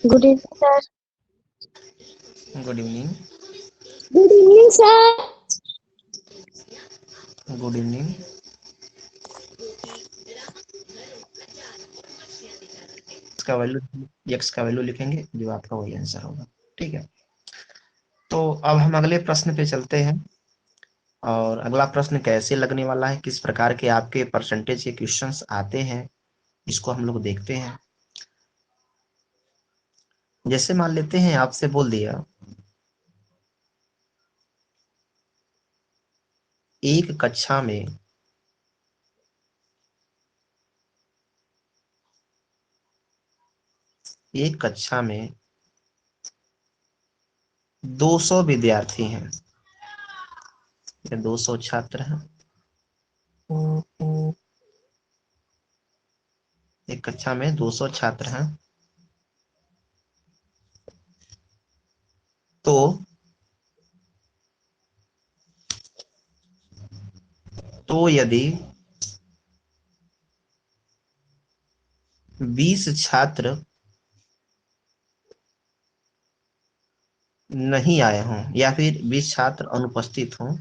Good evening sir. Good evening. Good evening sir. Good evening. X का value लिखेंगे जो आपका वही आंसर होगा। ठीक है, तो अब हम अगले प्रश्न पे चलते हैं। और अगला प्रश्न कैसे लगने वाला है, किस प्रकार के आपके परसेंटेज के क्वेश्चंस आते हैं, इसको हम लोग देखते हैं। जैसे मान लेते हैं आपसे बोल दिया एक कक्षा में एक कक्षा में 200 विद्यार्थी हैं या 200 छात्र हैं। एक कक्षा में 200 छात्र हैं। तो यदि 20 छात्र नहीं आए हों या फिर 20 छात्र अनुपस्थित हों,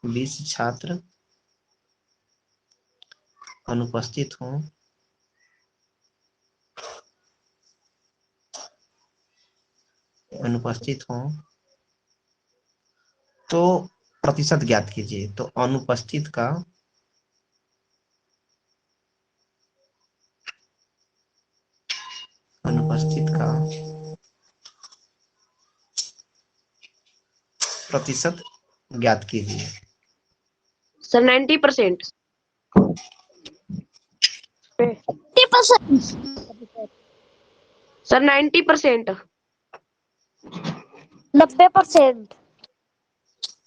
20 छात्र अनुपस्थित हों, तो प्रतिशत ज्ञात कीजिए। तो अनुपस्थित का प्रतिशत ज्ञात कीजिए। सर 90%। 90%। सर 90%। 90%।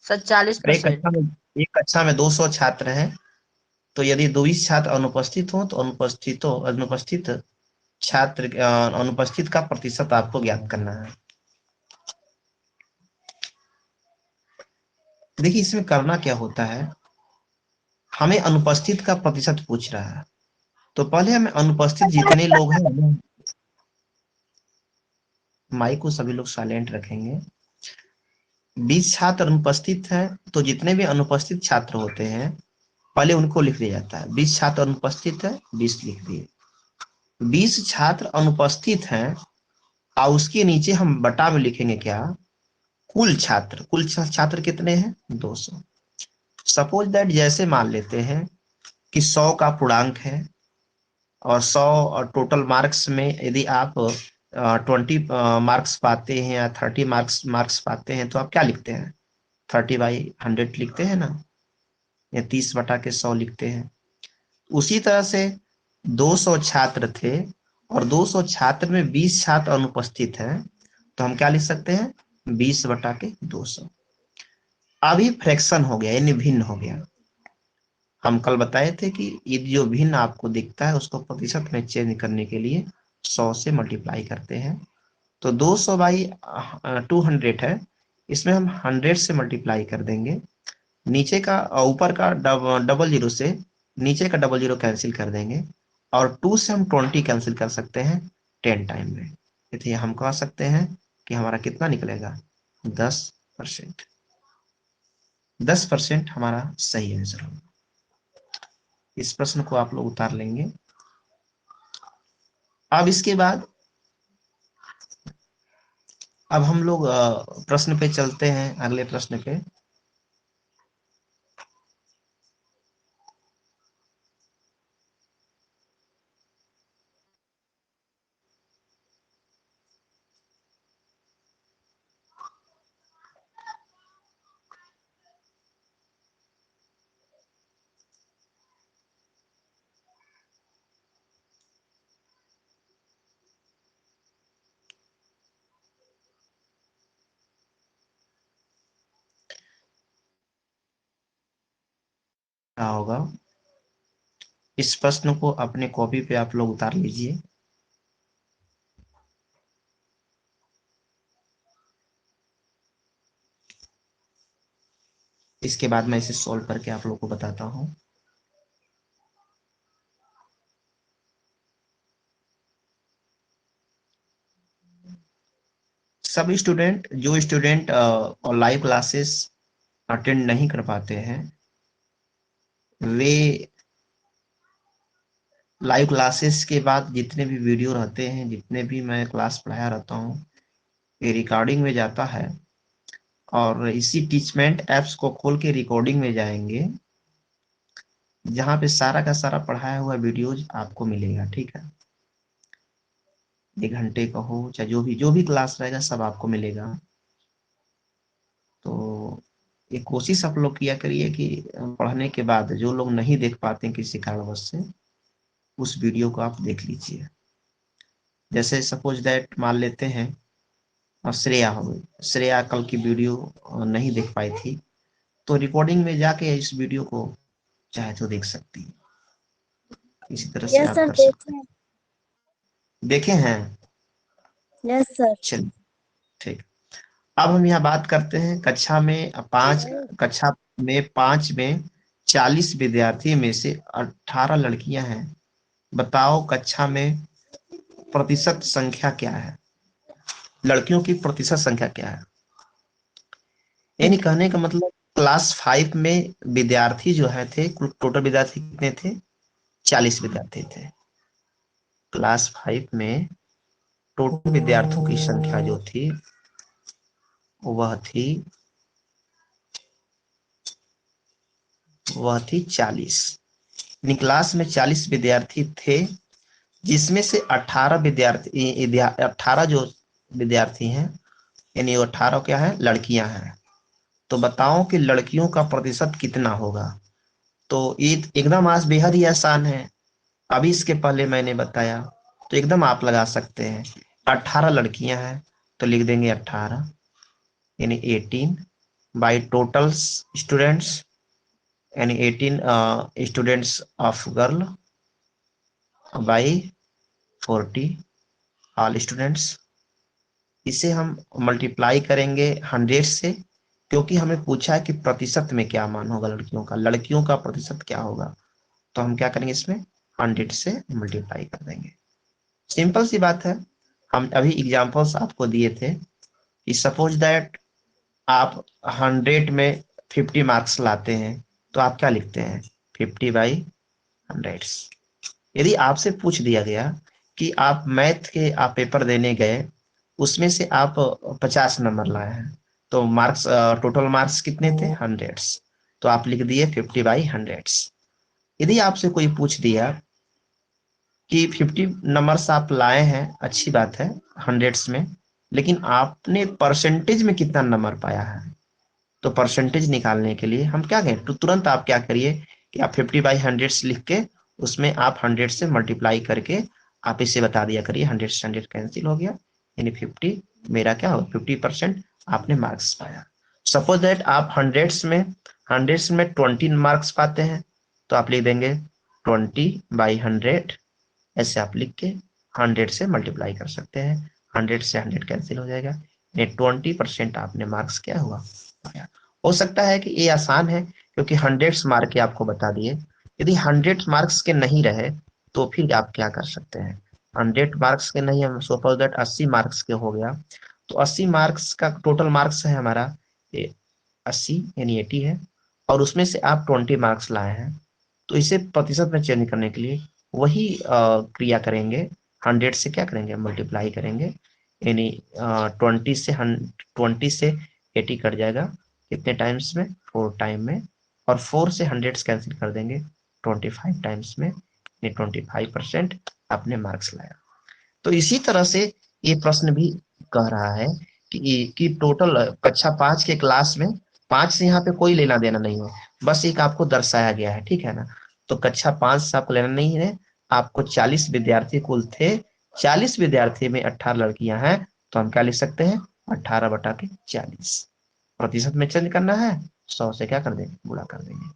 सर 40%। एक कक्षा में 200 छात्र हैं, तो यदि 20 छात्र अनुपस्थित हो तो अनुपस्थित का प्रतिशत आपको ज्ञात करना है। देखिए इसमें करना क्या होता है, हमें अनुपस्थित का प्रतिशत पूछ रहा है, तो पहले हमें अनुपस्थित जितने लोग हैं, माइक को सभी लोग साइलेंट रखेंगे। 20 छात्र अनुपस्थित हैं, तो जितने भी अनुपस्थित छात्र होते हैं पहले उनको लिख दिया जाता है। 20 छात्र अनुपस्थित है, 20 लिख दिए। 20 छात्र अनुपस्थित हैं और उसके नीचे हम बटा में लिखेंगे क्या, कुल छात्र कितने हैं, 200। सपोज दैट जैसे मान लेते हैं कि 100 का पूर्णांक है और 100 और टोटल मार्क्स में यदि आप 20 मार्क्स पाते हैं या 30 मार्क्स पाते हैं, तो आप क्या लिखते हैं, 30/100 लिखते हैं ना, या 30/100 लिखते हैं। उसी तरह से 200 छात्र थे और 200 छात्र में 20 छात्र अनुपस्थित हैं, तो हम क्या लिख सकते हैं, 20/200। अभी फ्रैक्शन हो गया यानी भिन्न हो गया। हम कल बताए थे कि ये जो भिन्न आपको दिखता है उसको प्रतिशत में चेंज करने के लिए 100 से मल्टीप्लाई करते हैं। तो 200/200 है, इसमें हम 100 से मल्टीप्लाई कर देंगे। नीचे का ऊपर का डबल जीरो से नीचे का डबल जीरो कैंसिल कर देंगे और 2 से हम 20 कैंसिल कर सकते हैं 10 टाइम में। इसलिए हम कह सकते हैं कि हमारा कितना निकलेगा, 10%। 10% हमारा सही आंसर होगा। इस प्रश्न को आप लोग उतार लेंगे। अब इसके बाद अब हम लोग प्रश्न पे चलते हैं, अगले प्रश्न पे। क्या होगा, इस प्रश्न को अपने कॉपी पे आप लोग उतार लीजिए। इसके बाद मैं इसे सॉल्व करके आप लोग को बताता हूँ। सभी स्टूडेंट जो स्टूडेंट लाइव क्लासेस अटेंड नहीं कर पाते हैं वे लाइव क्लासेस के बाद जितने भी वीडियो रहते हैं, जितने भी मैं क्लास पढ़ाया रहता हूँ, ये रिकॉर्डिंग में जाता है और इसी टीचमेंट एप्स को खोल के रिकॉर्डिंग में जाएंगे, जहाँ पे सारा का सारा पढ़ाया हुआ वीडियोज आपको मिलेगा। ठीक है, 1 घंटे का हो चाहे जो भी क्लास रहेगा सब आपको मिलेगा। तो ये कोशिश आप लोग किया करिए कि पढ़ने के बाद जो लोग नहीं देख पाते हैं किसी कारणवश से, उस वीडियो को आप देख लीजिए। जैसे सपोज दैट मान लेते हैं श्रेया हो गई, श्रेया कल की वीडियो नहीं देख पाई थी, तो रिकॉर्डिंग में जाके इस वीडियो को चाहे तो देख सकती है। इसी तरह से आप कर सकते हैं। देखे हैं? Yes sir. चलिए ठीक। अब हम यहाँ बात करते हैं कक्षा में 40 विद्यार्थी में से 18 लड़कियां हैं। बताओ कक्षा में प्रतिशत संख्या क्या है, लड़कियों की प्रतिशत संख्या क्या है। यानी कहने का मतलब क्लास 5 में विद्यार्थी जो है थे, टोटल विद्यार्थी कितने थे? 40 विद्यार्थी थे। क्लास 5 में टोटल विद्यार्थियों की संख्या जो थी वह थी 40। क्लास में 40 विद्यार्थी थे, जिसमें से 18 जो विद्यार्थी हैं, यानी 18 क्या है? लड़कियां हैं। तो बताओ कि लड़कियों का प्रतिशत कितना होगा। तो ये एकदम आज बेहद ही आसान है, अभी इसके पहले मैंने बताया, तो एकदम आप लगा सकते हैं। 18 लड़कियां हैं तो लिख देंगे 18, यानी 18 बाई टोटल स्टूडेंट्स, यानी 18 students of girl by 40 all students. इसे हम मल्टीप्लाई करेंगे 100 से, क्योंकि हमें पूछा है कि प्रतिशत में क्या मान होगा लड़कियों का प्रतिशत क्या होगा। तो हम क्या करेंगे, इसमें 100 से मल्टीप्लाई कर देंगे। सिंपल सी बात है। हम अभी एग्जांपल्स आपको दिए थे कि सपोज दैट आप 100 में 50 मार्क्स लाते हैं, तो आप क्या लिखते हैं? 50/100। यदि आपसे पूछ दिया गया कि आप मैथ के आप पेपर देने गए, उसमें से आप 50 नंबर लाए हैं, तो मार्क्स टोटल मार्क्स कितने थे? 100। तो आप लिख दिए 50/100। यदि आपसे कोई पूछ दिया कि 50 नंबर्स आप लाए हैं, अच्छी बात है 100 में, लेकिन आपने परसेंटेज में कितना नंबर पाया है, तो परसेंटेज निकालने के लिए हम क्या करें, तो तुरंत आप क्या करिए कि आप 50/100 लिख के उसमें आप 100 से मल्टीप्लाई करके आप इसे बता दिया करिए। 100 से 100 कैंसिल हो गया, यानी 50 मेरा क्या हो, 50% आपने मार्क्स पाया। सपोज दैट आप 100 में 20 मार्क्स पाते हैं, तो आप लिख देंगे 20/100, ऐसे आप लिख के 100 से मल्टीप्लाई कर सकते हैं। 100 से 100 कैंसिल हो जाएगा, यानी 20% आपने मार्क्स क्या हुआ, पाया। हो सकता है कि ये आसान है क्योंकि 100 मार्क के आपको बता दिए। यदि 100 मार्क्स के नहीं रहे तो फिर आप क्या कर सकते हैं, 100 मार्क्स के नहीं, हम सपोज दैट 80 मार्क्स के हो गया, तो 80 मार्क्स का टोटल मार्क्स है हमारा 80, यानी 80 है, और उसमें से आप 20 मार्क्स लाए हैं, तो इसे प्रतिशत में चेंज करने के लिए वही क्रिया करेंगे। 100 से क्या करेंगे, मल्टीप्लाई करेंगे, यानी 20 से 80 कट जाएगा, कितने टाइम्स में, 4 टाइम में, और 4 से 100 कैंसिल कर देंगे 25 टाइम्स में, यानी 25% आपने मार्क्स लाया। तो इसी तरह से ये प्रश्न भी कह रहा है कि टोटल कक्षा 5 के क्लास में 5 से यहाँ पे कोई लेना देना नहीं है, बस एक आपको दर्शाया गया है, ठीक है ना। तो कक्षा 5 से आपको लेना नहीं है, आपको 40 विद्यार्थी कुल थे, 40 विद्यार्थी में 18 लड़कियां हैं, तो हम क्या लिख सकते हैं, 18/40। प्रतिशत में चेंज करना है, 100 से क्या कर देंगे, गुणा कर देंगे।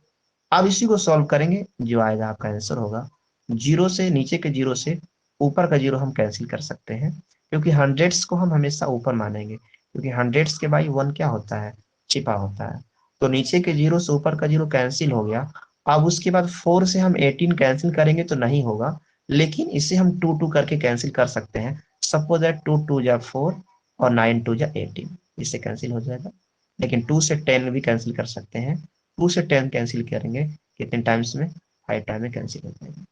अब इसी को सॉल्व करेंगे, जो आएगा आपका आंसर होगा। जीरो से नीचे के जीरो से ऊपर का जीरो हम कैंसिल कर सकते हैं, क्योंकि 100 को हम हमेशा ऊपर मानेंगे, क्योंकि 100 के बाई 1 क्या होता है, छिपा होता है। तो नीचे के जीरो से ऊपर का जीरो कैंसिल हो गया। अब उसके बाद 4 से हम 18 कैंसिल करेंगे तो नहीं होगा, लेकिन इसे हम 2 2 करके कैंसिल कर सकते हैं। सपोज दैट 2 2 जा 4, और 9 2 जा 18, इससे कैंसिल हो जाएगा। लेकिन 2 से 10 भी कैंसिल कर सकते हैं। 2 से 10 कैंसिल करेंगे कितने टाइम्स में, 5 टाइम में कैंसिल हो जाएगा।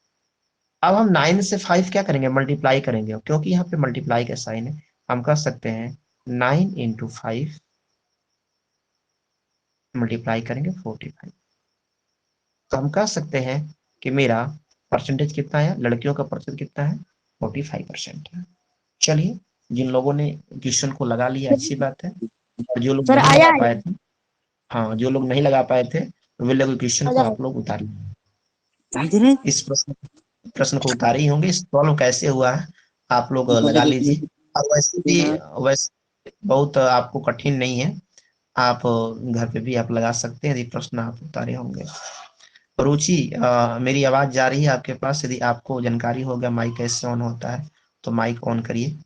अब हम 9 से 5 क्या करेंगे, मल्टीप्लाई करेंगे, क्योंकि यहाँ पे मल्टीप्लाई का साइन है। हम कर सकते हैं 9 इंटू 5 मल्टीप्लाई करेंगे 45। तो हम कह सकते हैं कि मेरा परसेंटेज कितना है, लड़कियों का प्रतिशत कितना है, 45% है। चलिए, जिन लोगों ने क्वेश्चन को लगा लिया अच्छी बात है, और जो लोग सर नहीं आया लगा है। पाए थे, हाँ जो लोग नहीं लगा पाए थे, वे लोग क्वेश्चन को आजा आप लोग उतार लीजिए। इस प्रश्न को उतारे ही होंगे, सॉल्व कैसे हुआ है आप लोग लगा लीजिए। और वैसे भी वैसे बहुत आपको कठिन नहीं है, आप घर पे भी आप लगा सकते हैं यदि प्रश्न आप उतारे होंगे। रुचि, मेरी आवाज जा रही है आपके पास? यदि आपको जानकारी हो गया माइक कैसे ऑन होता है तो माइक ऑन करिए।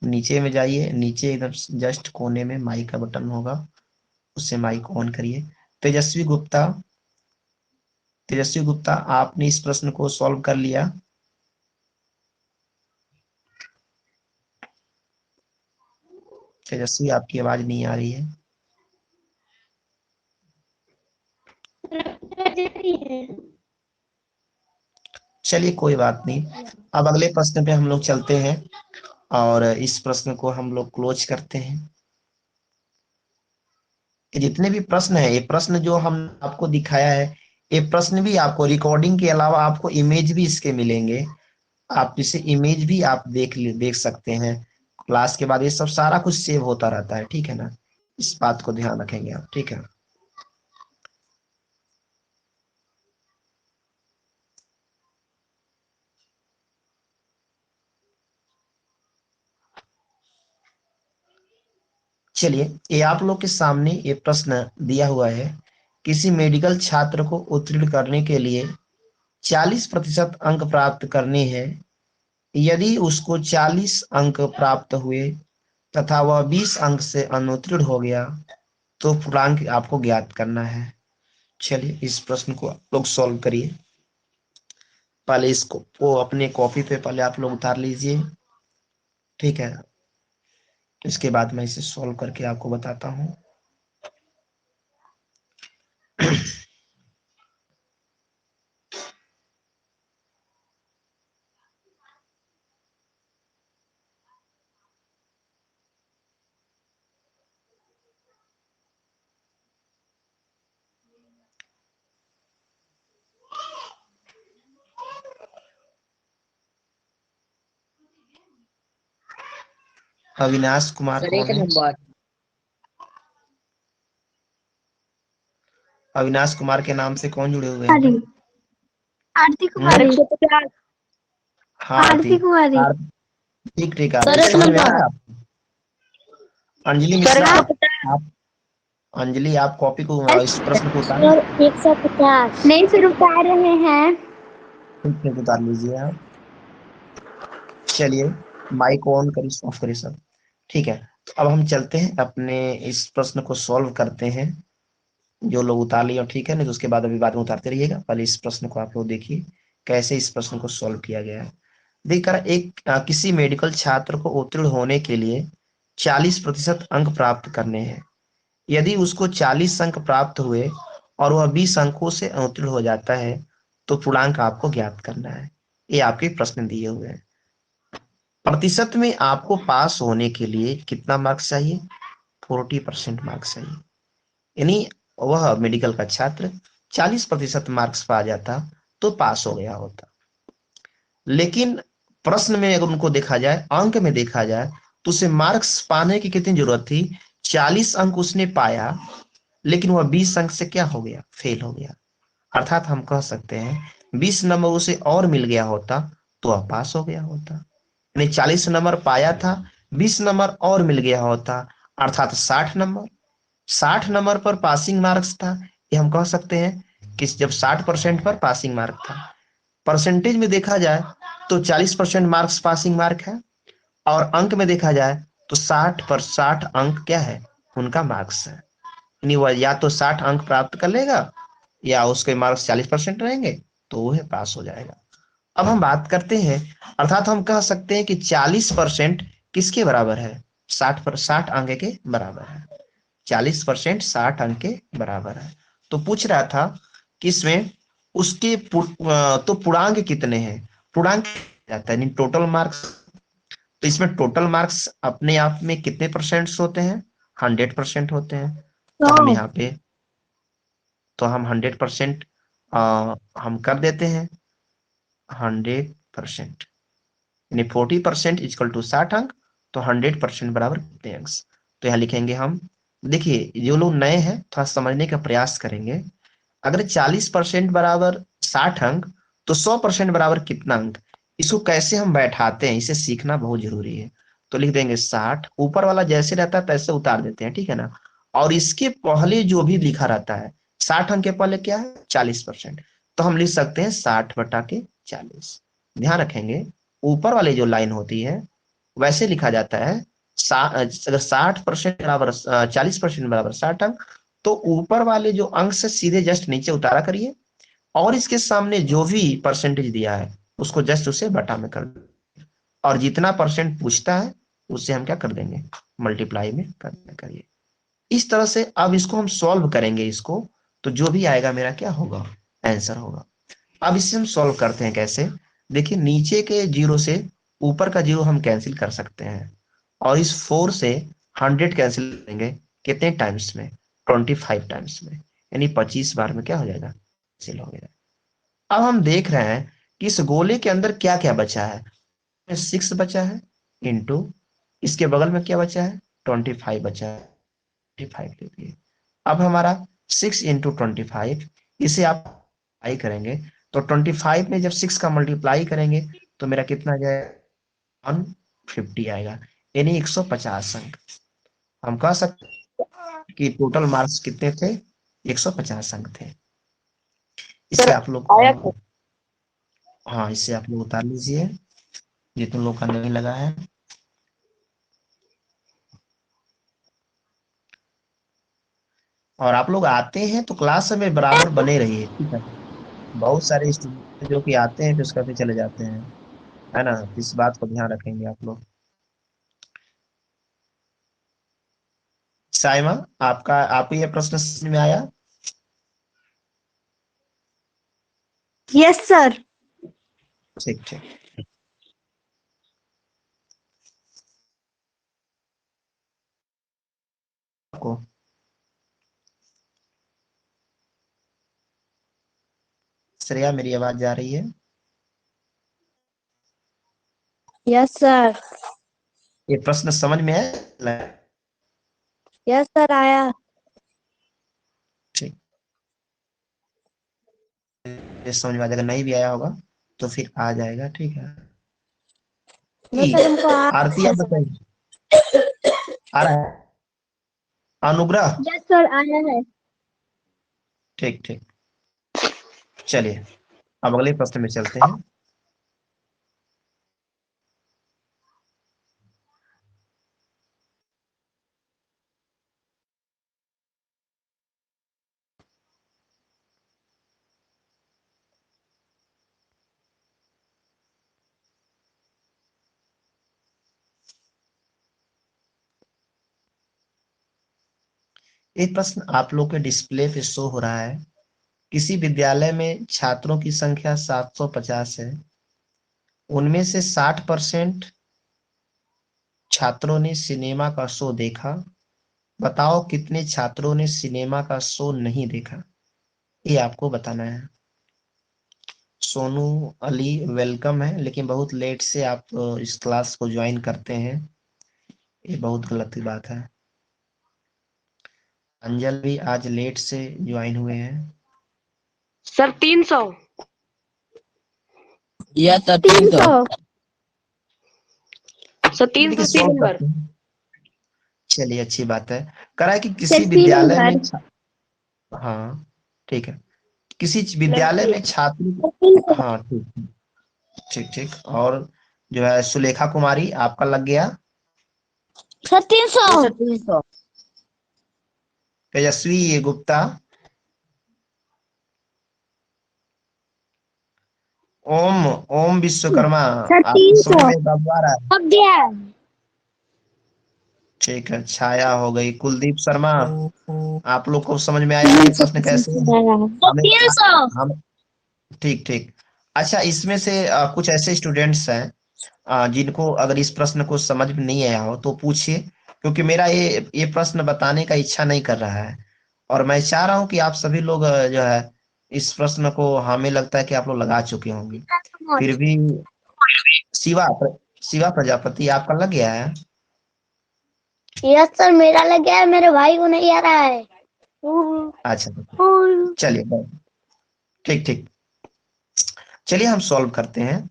नीचे में जाइए, नीचे एकदम जस्ट कोने में माइक का बटन होगा, उससे माइक ऑन करिए। तेजस्वी गुप्ता, तेजस्वी गुप्ता, आपने इस प्रश्न को सॉल्व कर लिया? तेजस्वी, आपकी आवाज नहीं आ रही है। चलिए कोई बात नहीं, अब अगले प्रश्न पे हम लोग चलते हैं और इस प्रश्न को हम लोग क्लोज करते हैं। जितने भी प्रश्न है, ये प्रश्न जो हम आपको दिखाया है, ये प्रश्न भी आपको रिकॉर्डिंग के अलावा आपको इमेज भी इसके मिलेंगे। आप इसे इमेज भी आप देख सकते हैं। क्लास के बाद ये सब सारा कुछ सेव होता रहता है, ठीक है ना? इस बात को ध्यान रखेंगे आप, ठीक है? चलिए, ये आप लोग के सामने ये प्रश्न दिया हुआ है। किसी मेडिकल छात्र को उत्तीर्ण करने के लिए 40% अंक प्राप्त करने हैं। यदि उसको 40 अंक प्राप्त हुए तथा वह 20 अंक से अनुत्तीर्ण हो गया तो पूर्णांक आपको ज्ञात करना है। चलिए, इस प्रश्न को आप लोग सॉल्व करिए। पहले इसको वो अपने कॉपी पे पहले आप लोग उतार लीजिए, ठीक है? इसके बाद मैं इसे सॉल्व करके आपको बताता हूँ। अविनाश कुमार सर एक कौन है? नंबर। अविनाश कुमार के नाम से कौन जुड़े हुए हैं? आरती सर कुमारी। 150। हाँ आरती। आरती कुमारी। ठीक ठीक सर आरती, एक समझ में आ नंबर। रहा है आपको? अंजलि सर मिश्रा, 150। आप अंजलि आप कॉपी को इस प्रश्न को उतारें। सर 150 नहीं सर उतार रहे हैं। ठीक ठीक, उतार लीजिए आप। चलिए, माइक ऑन करिए, ऑफ करिए सब, ठीक है? तो अब हम चलते हैं अपने इस प्रश्न को सॉल्व करते हैं। जो लोग उतार लिए ठीक है, नहीं तो उसके बाद अभी बाद में उतारते रहिएगा। पहले इस प्रश्न को आप लोग देखिए कैसे इस प्रश्न को सॉल्व किया गया है। देखकर किसी मेडिकल छात्र को उत्तीर्ण होने के लिए 40% अंक प्राप्त करने हैं। यदि उसको 40 अंक प्राप्त हुए और वह 20 अंकों से उत्तीर्ण हो जाता है तो पूर्णांक आपको ज्ञात करना है। ये आपके प्रश्न दिए हुए हैं। प्रतिशत में आपको पास होने के लिए कितना मार्क्स चाहिए? 40% मार्क्स चाहिए। यानी वह मेडिकल का छात्र 40% मार्क्स पा जाता तो पास हो गया होता। लेकिन प्रश्न में अगर उनको देखा जाए, अंक में देखा जाए, तो उसे मार्क्स पाने की कितनी जरूरत थी? 40 अंक उसने पाया, लेकिन वह 20 अंक से क्या हो गया? फेल हो गया। अर्थात हम कह सकते हैं 20 नंबर उसे और मिल गया होता तो वह पास हो गया होता। यानी 40 नंबर पाया था, 20 नंबर और मिल गया होता, अर्थात 60 नंबर। 60 नंबर पर पासिंग मार्क्स था। ये हम कह सकते हैं कि जब 60% पर पासिंग मार्क था। परसेंटेज में देखा जाए तो 40% मार्क्स पासिंग मार्क है, और अंक में देखा जाए तो 60 अंक क्या है? उनका मार्क्स है। यानी वह या तो 60 अंक प्राप्त कर लेगा या उसके मार्क्स 40% रहेंगे तो वह पास हो जाएगा। अब हम बात करते हैं, अर्थात हम कह सकते हैं कि 40% किसके बराबर है? 60 अंक के बराबर है। 40% 60 अंक के बराबर है। तो पूछ रहा था कि इसमें उसके तो पूर्णांक कितने हैं? पूर्णांक जाता है टोटल मार्क्स। तो इसमें टोटल मार्क्स अपने आप में कितने परसेंट होते हैं? 100% होते हैं। तो हम यहाँ पे, तो हम 100% हम कर देते हैं 100%, यानी 40% इक्वल टू 60 अंक। तो 100% बराबर कितने अंक? तो यहाँ लिखेंगे हम। देखिए, जो लोग नए हैं थोड़ा समझने का प्रयास करेंगे। अगर 40% बराबर 60 अंक, तो 100% बराबर कितना अंक? इसको कैसे हम बैठाते हैं, इसे सीखना बहुत जरूरी है। तो लिख देंगे 60, ऊपर वाला जैसे रहता है तैसे उतार देते हैं, ठीक है ना। और इसके पहले जो भी लिखा रहता है, 60 अंक के पहले क्या है? 40%। तो हम लिख सकते हैं 60/40। ध्यान रखेंगे, ऊपर वाली जो लाइन होती है वैसे लिखा जाता है। अगर 60% बराबर 40% बराबर 60 अंक, तो ऊपर वाले जो अंक से सीधे जस्ट नीचे उतारा करिए, और इसके सामने जो भी परसेंटेज दिया है उसको जस्ट उसे बटा में कर दो। और जितना परसेंट पूछता है उससे हम क्या कर देंगे? मल्टीप्लाई में कर करिए। इस तरह से अब इसको हम सॉल्व करेंगे इसको, तो जो भी आएगा मेरा क्या होगा? आंसर होगा। अब इसे हम सॉल्व करते हैं कैसे? देखिए, नीचे के जीरो से ऊपर का जीरो हम कैंसिल कर सकते हैं, और इस 4 से 100 कैंसिल करेंगे कितने टाइम्स में? 25 टाइम्स में, यानी 25 बार में क्या हो जाएगा? कैंसिल हो गया। अब हम देख रहे हैं कि इस गोले के अंदर क्या क्या बचा है। 6 बचा है, इंटू इसके बगल में क्या बचा है? 25 बचा है। 25 लिखिए। अब हमारा 6 × 25, इसे आप मल्टीप्लाई करेंगे, तो 25 में जब 6 का मल्टीप्लाई करेंगे तो मेरा कितना आ जाएगा? 150 आएगा, यानी 150 अंक। हम कह सकते हैं कि टोटल मार्क्स कितने थे? 150 अंक थे। इसे सर आप लोग आया था। हाँ, इसे आप लोग उतार लीजिए जितने लोग का नहीं लगा है। और आप लोग आते हैं तो क्लास में बराबर बने रहिए, ठीक है। बहुत सारे स्टूडेंट जो कि आते हैं फिर उसका फिर चले जाते हैं, है ना। तो इस बात को ध्यान रखेंगे आप लोग। साइमा, आपको ये प्रश्न समझ में आया? Yes sir. ठीक ठीक। आपको श्रेया, मेरी आवाज जा रही है? Yes sir. ये प्रश्न समझ में आया? यस सर आया। ठीक, ये समझ में आ जाएगा। नहीं भी आया होगा तो फिर आ जाएगा, ठीक है। नो सर, हमको आरती, आप बताइए, आ रहा है? अनुग्रह, यस सर आया है। ठीक ठीक। चलिए, अब अगले प्रश्न में चलते हैं। एक प्रश्न आप लोग के डिस्प्ले पे शो हो रहा है। किसी विद्यालय में छात्रों की संख्या 750 है, उनमें से 60% छात्रों ने सिनेमा का शो देखा। बताओ कितने छात्रों ने सिनेमा का शो नहीं देखा? ये आपको बताना है। सोनू अली, वेलकम है, लेकिन बहुत लेट से आप इस क्लास को ज्वाइन करते हैं, ये बहुत गलत की बात है। अंजल भी आज लेट से ज्वाइन हुए हैं। सर 300। या सर 300। सर 300 देखिए, सी सॉल्व नंबर। करते हैं। चलिए, अच्छी बात है। करा है कि किसी सर 3 विद्यालय में नंबर। हाँ, ठीक है। किसी विद्यालय में छात्र, सर 300। हाँ ठीक ठीक ठीक। और जो है सुलेखा कुमारी, आपका लग गया। सर 300। सर 300। तेजस्वी गुप्ता, ओम ओम विश्वकर्मा, सर आपकी समझ 300 में बाबू आ रहा है? अब गया। ठीक है, छाया हो गई। कुलदीप शर्मा, आप लोग को समझ में आया ये प्रश्न कैसे है? हमें 300। हम ठीक ठीक। अच्छा, इसमें से कुछ ऐसे स्टूडेंट्स हैं जिनको अगर इस प्रश्न को समझ में नहीं आया हो तो पूछिए, क्योंकि मेरा ये प्रश्न बताने का इच्छा नहीं कर रहा है, और मैं चाह रहा हूं कि आप सभी लोग जो है इस प्रश्न को, हमें लगता है कि आप लोग लगा चुके होंगे, फिर भी शिवा शिवा प्रजापति आपका लग गया है? यस सर, मेरा लग गया है, मेरे भाई को नहीं आ रहा है। अच्छा, चलिए, ठीक ठीक। चलिए हम सॉल्व करते हैं।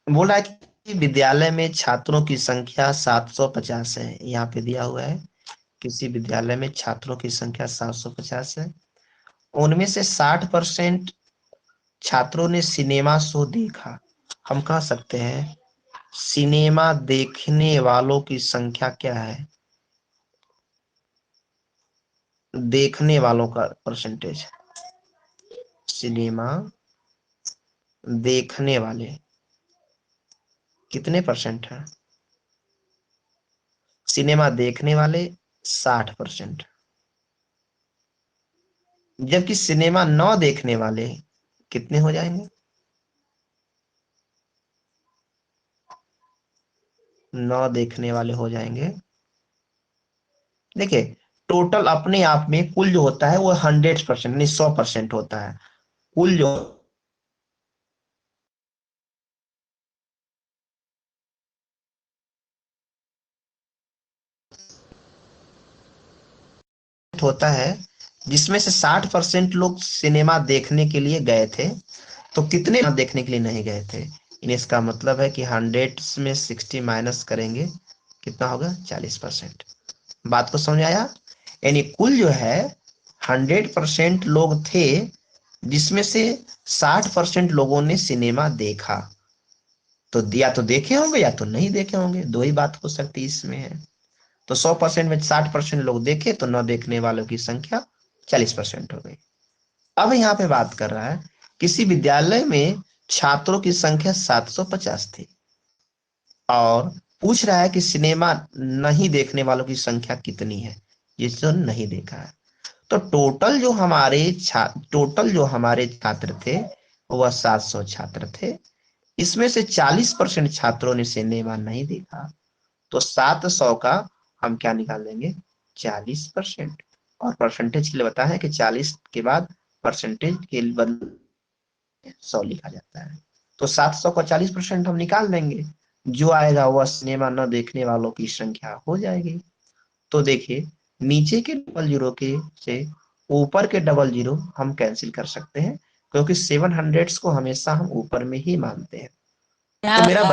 बोला है कि विद्यालय में छात्रों की संख्या 750 है, यहाँ पे दिया हुआ है किसी विद्यालय में छात्रों की संख्या 750 है, उनमें से 60% छात्रों ने सिनेमा शो देखा। हम कह सकते हैं सिनेमा देखने वालों की संख्या क्या है, देखने वालों का परसेंटेज। सिनेमा देखने वाले कितने परसेंट है? सिनेमा देखने वाले 60%, जबकि सिनेमा न देखने वाले कितने हो जाएंगे? न देखने वाले हो जाएंगे, देखिए टोटल अपने आप में कुल जो होता है वो 100% यानी 100% होता है। कुल जो होता है जिसमें से 60% लोग सिनेमा देखने के लिए गए थे, तो कितने देखने के लिए नहीं गए थे? इसका मतलब है कि 100 में 60 माइनस करेंगे, कितना होगा? 40%। बात को समझ आया? यानी कुल जो है 100% लोग थे, जिसमें से 60% लोगों ने सिनेमा देखा। तो या तो देखे होंगे या तो नहीं देखे होंगे, दो ही बात हो सकती है इसमें है। तो 100% में 60% लोग देखे, तो न देखने वालों की संख्या 40% हो गई। अब यहाँ पे बात कर रहा है किसी विद्यालय में छात्रों की संख्या 750 थी, और पूछ रहा है कि सिनेमा नहीं देखने वालों की संख्या कितनी है, जिसने नहीं देखा है। तो टोटल जो हमारे छात्र थे वह 700 छात्र थे। इसमें से 40% छात्रों ने सिनेमा नहीं देखा, तो 700 का हम क्या निकाल देंगे? 40%। और परसेंटेज के लिए बताया है कि 40 के बाद परसेंटेज के बदले 100 लिखा जाता है। तो 700 का 40% हम निकाल देंगे, जो आएगा वह सिनेमा न देखने वालों की संख्या हो जाएगी। तो देखिए, नीचे के डबल जीरो के से ऊपर के डबल जीरो हम कैंसिल कर सकते हैं, क्योंकि 700 को हमेशा हम ऊपर में ही मानते हैं। तो मेरा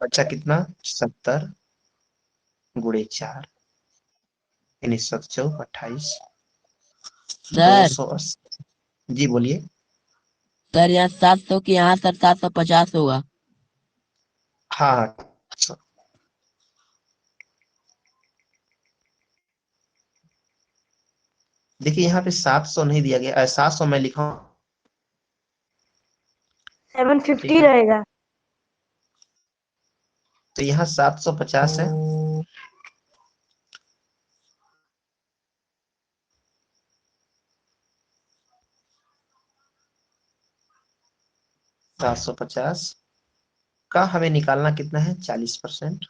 बच्चा कितना? 70 गुणे 4 यानी 7 चौक 28, सर 280। जी बोलिए। सर यहाँ 700 की यहाँ सर 750 होगा। हाँ हाँ, देखिए यहाँ पे 700 नहीं दिया गया, 700 मैं लिखा हूँ, 750 रहेगा। तो यहाँ 750 है। 750 का हमें निकालना कितना है? 40%।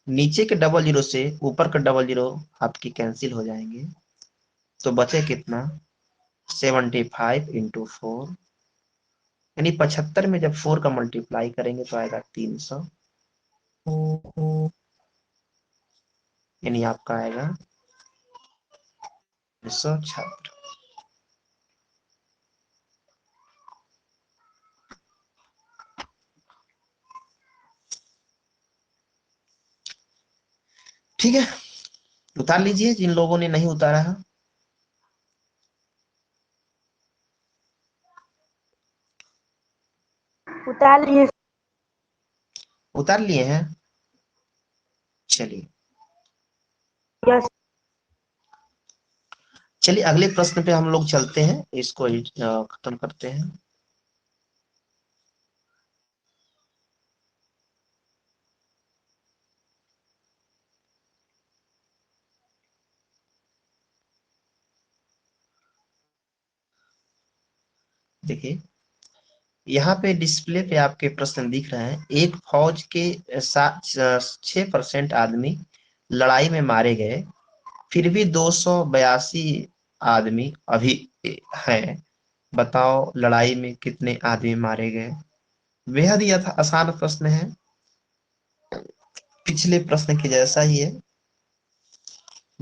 नीचे के डबल जीरो से ऊपर का डबल जीरो आपकी कैंसिल हो जाएंगे, तो बचे कितना? 75 इंटू 4, यानी 75 में जब 4 का मल्टीप्लाई करेंगे तो आएगा 300, यानी आपका आएगा 300 छात्र। ठीक है, उतार लीजिए जिन लोगों ने नहीं उतारा है। उतार लिए। उतार लिए हैं? चलिए, यस। चलिए अगले प्रश्न पे हम लोग चलते हैं, इसको खत्म करते हैं। देखिए यहाँ पे डिस्प्ले पे आपके प्रश्न दिख रहे हैं। एक फौज के 6% आदमी लड़ाई में मारे गए, फिर भी 282 आदमी अभी हैं। बताओ लड़ाई में कितने आदमी मारे गए। बेहद ही आसान प्रश्न है, पिछले प्रश्न के जैसा ही है,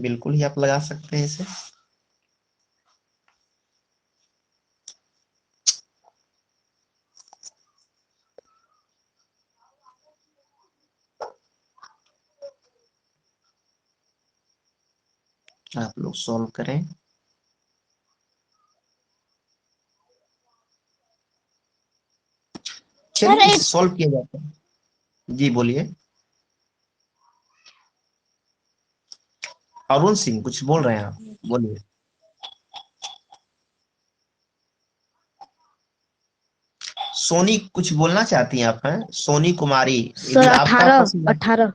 बिल्कुल ही आप लगा सकते हैं इसे। आप लोग सॉल्व करें। चलिए इसे सॉल्व किया जाता है। जी बोलिए। अरुण सिंह कुछ बोल रहे हैं आप, बोलिए। सोनी कुछ बोलना चाहती हैं आप? हैं सोनी कुमारी? सर यदि आपका 18 प्रश्न 18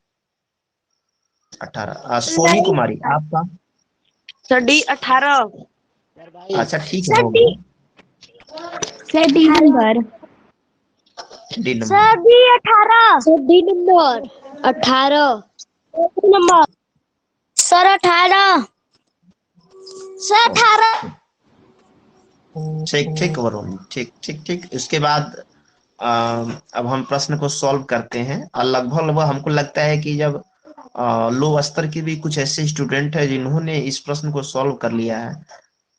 18 सोनी कुमारी आपका? सर डी 18 अच्छा ठीक है, हो गया। Sir D number. D number. Sir D 18। Sir D number 18 number. Sir 18। Sir 18। ठीक ठीक वरुण, ठीक ठीक ठीक। इसके बाद अब हम प्रश्न को सॉल्व करते हैं। और लगभग लगभग हमको लगता है कि जब लो स्तर के भी कुछ ऐसे स्टूडेंट हैं जिन्होंने इस प्रश्न को सॉल्व कर लिया है,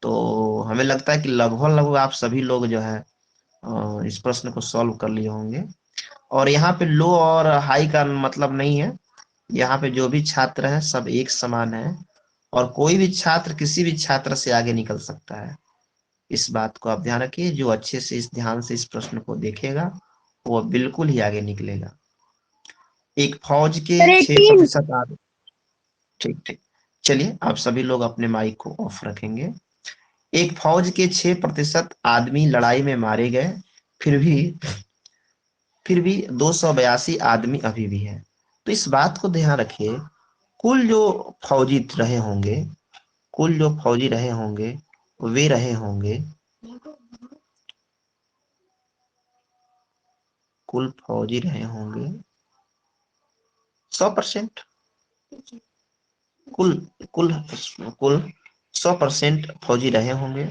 तो हमें लगता है कि लगभग लगभग आप सभी लोग जो है इस प्रश्न को सॉल्व कर लिए होंगे। और यहाँ पे लो और हाई का मतलब नहीं है, यहाँ पे जो भी छात्र हैं सब एक समान है, और कोई भी छात्र किसी भी छात्र से आगे निकल सकता है। इस बात को आप ध्यान रखिए। जो अच्छे से इस ध्यान से इस प्रश्न को देखेगा वो बिल्कुल ही आगे निकलेगा। एक फौज के 6% आदमी। ठीक ठीक। चलिए आप सभी लोग अपने माइक को ऑफ रखेंगे। एक फौज के 6% आदमी लड़ाई में मारे गए, फिर भी 282 आदमी अभी भी है। तो इस बात को ध्यान रखिए, कुल जो फौजी रहे होंगे, कुल जो फौजी रहे होंगे वे रहे होंगे, कुल फौजी रहे होंगे 100%। कुल कुल कुल 100% फौजी रहे होंगे,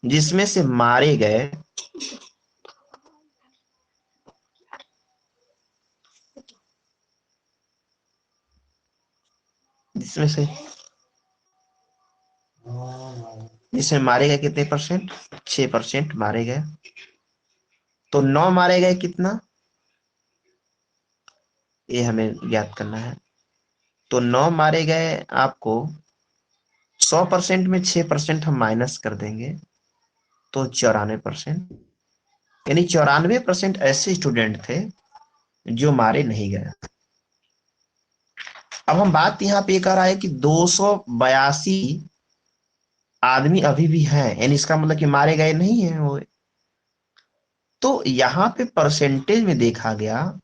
जिसमें से मारे गए जिसमें से जिसमें मारे गए कितने परसेंट? 6% मारे गए। तो 9 मारे गए कितना, ये हमें ज्ञात करना है। तो 9 मारे गए आपको 100% में 6% हम माइनस कर देंगे, तो 94%। यानी 94% ऐसे स्टूडेंट थे जो मारे नहीं गए। अब हम बात यहाँ पे कर रहा है कि 282 आदमी अभी भी हैं, यानी इसका मतलब कि मारे गए नहीं है वो। तो यहाँ पे परसेंटेज में देखा गया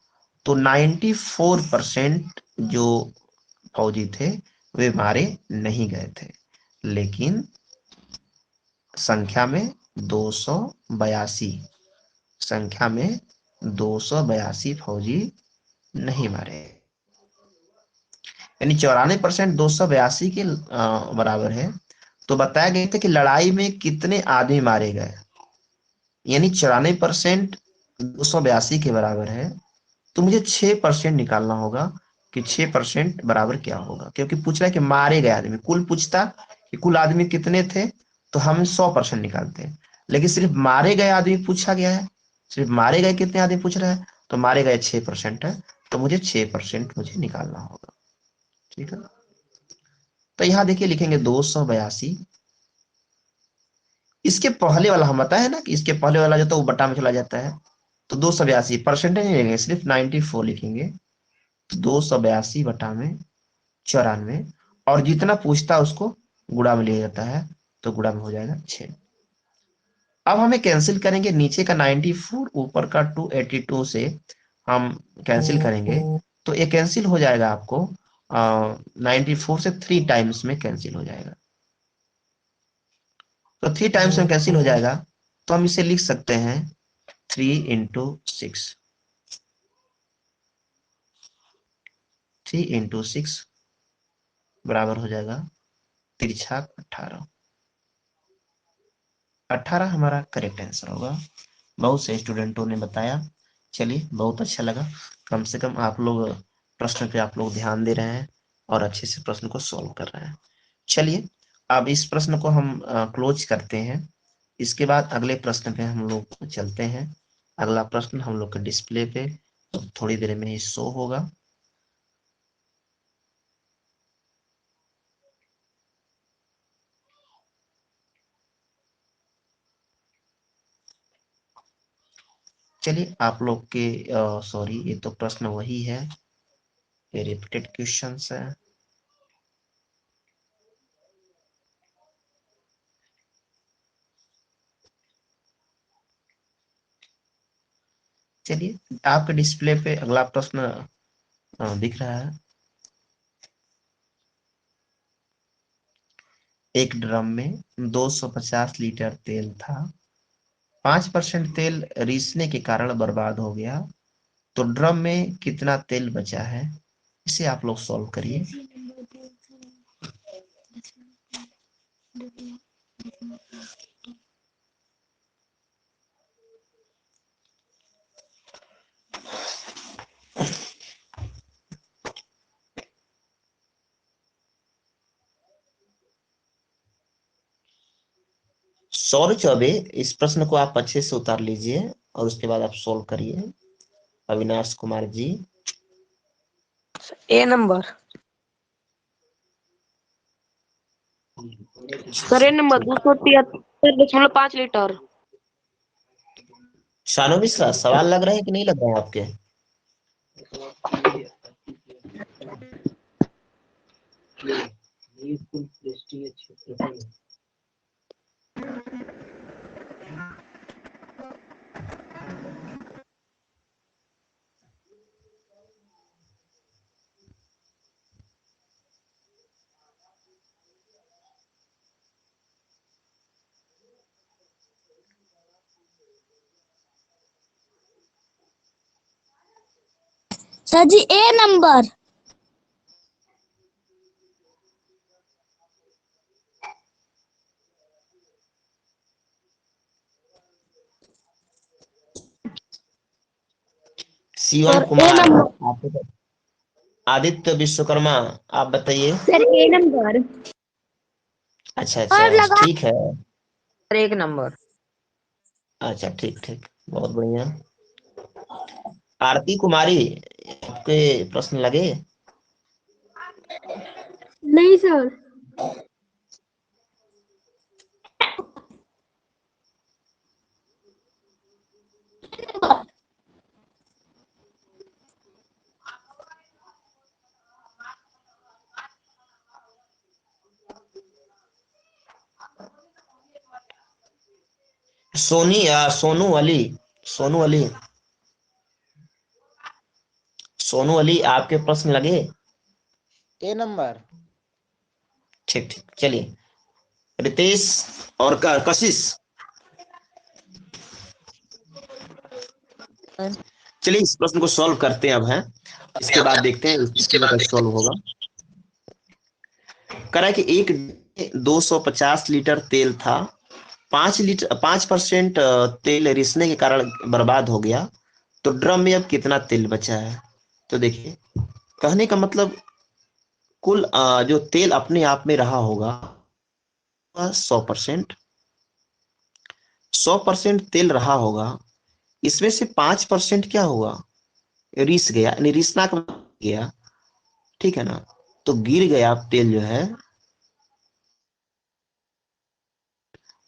तो 94% जो फौजी थे वे मारे नहीं गए थे, लेकिन संख्या में 282 संख्या में 282 फौजी नहीं मारे, यानी 94% 282 के बराबर है। तो बताया गया था कि लड़ाई में कितने आदमी मारे गए, यानी 94% 282 के बराबर है। तो मुझे 6% निकालना होगा कि 6% बराबर क्या होगा, क्योंकि पूछ रहा है कि मारे गए आदमी। कुल पूछता कि कुल आदमी कितने थे तो हम 100% निकालते हैं, लेकिन सिर्फ मारे गए आदमी पूछा गया है, सिर्फ मारे गए कितने आदमी पूछ रहा है, तो मारे गए 6% है, तो मुझे 6% मुझे निकालना होगा। ठीक है, तो यहाँ देखिए लिखेंगे 282। इसके पहले वाला हम बताया ना कि इसके पहले वाला जो तो वो बटा में चला जाता है, तो 282 परसेंटेज नहीं लिखेंगे, सिर्फ 94 लिखेंगे। तो 282 बटा में 94, और जितना पूछता है उसको गुणा में लिया जाता है, तो गुणा में हो जाएगा 6। अब हमें कैंसिल करेंगे, नीचे का 94 ऊपर का 282 से हम कैंसिल करेंगे तो ये कैंसिल हो जाएगा आपको 94 से 3 टाइम्स में कैंसिल हो जाएगा। तो 3 टाइम्स में कैंसिल हो जाएगा तो हम इसे लिख सकते हैं 3 इंटू 6। 3 इंटू 6 बराबर हो जाएगा तिरछा 18। 18 हमारा करेक्ट आंसर होगा। बहुत से स्टूडेंटों ने बताया, चलिए बहुत अच्छा लगा। कम से कम आप लोग प्रश्न पे आप लोग ध्यान दे रहे हैं और अच्छे से प्रश्न को सॉल्व कर रहे हैं। चलिए अब इस प्रश्न को हम क्लोज करते हैं। इसके बाद अगले प्रश्न पे हम लोग चलते हैं। अगला प्रश्न हम लोग के डिस्प्ले पे थोड़ी देर में ही शो होगा। चलिए आप लोग के सॉरी ये तो प्रश्न वही है, ये रिपीटेड क्वेश्चंस है। चलिए आपके डिस्प्ले पे अगला प्रश्न दिख रहा है। एक ड्रम में 250 लीटर तेल था, 5% तेल रिसने के कारण बर्बाद हो गया, तो ड्रम में कितना तेल बचा है? इसे आप लोग सॉल्व करिए। सौर चौबे, इस प्रश्न को आप अच्छे से उतार लीजिए और उसके बाद आप सॉल्व करिए। अविनाश कुमार जी, ए नंबर सर, ए नंबर 273.5 लीटर। शानो मिश्रा, सवाल लग रहे हैं कि नहीं लग रहे हैं आपके? सर जी ए नंबर। शिवम सर ए कुमार, नंबर। आदित्य विश्वकर्मा, आप बताइए। सर ए नंबर। अच्छा और अच्छा लगा। ठीक है। सर, एक नंबर। अच्छा ठीक ठीक, बहुत बढ़िया। आरती कुमारी, आपके प्रश्न लगे? नहीं सर। सोनी या सोनू अली, सोनू अली, सोनू अली आपके प्रश्न लगे? ए नंबर। ठीक ठीक, चलिए रितेश और कशिश, चलिए इस प्रश्न को सॉल्व करते हैं अब हैं। इसके बाद देखते हैं इस प्रश्न का सॉल्व होगा। कह रहा है कि एक 250 लीटर तेल था, 5% तेल रिसने के कारण बर्बाद हो गया, तो ड्रम में अब कितना तेल बचा है? तो देखिए कहने का मतलब कुल जो तेल अपने आप में रहा होगा 100%, 100% तेल रहा होगा, इसमें से 5% क्या हुआ? रिस गया, यानी रिसना का गया, ठीक है ना? तो गिर गया तेल जो है,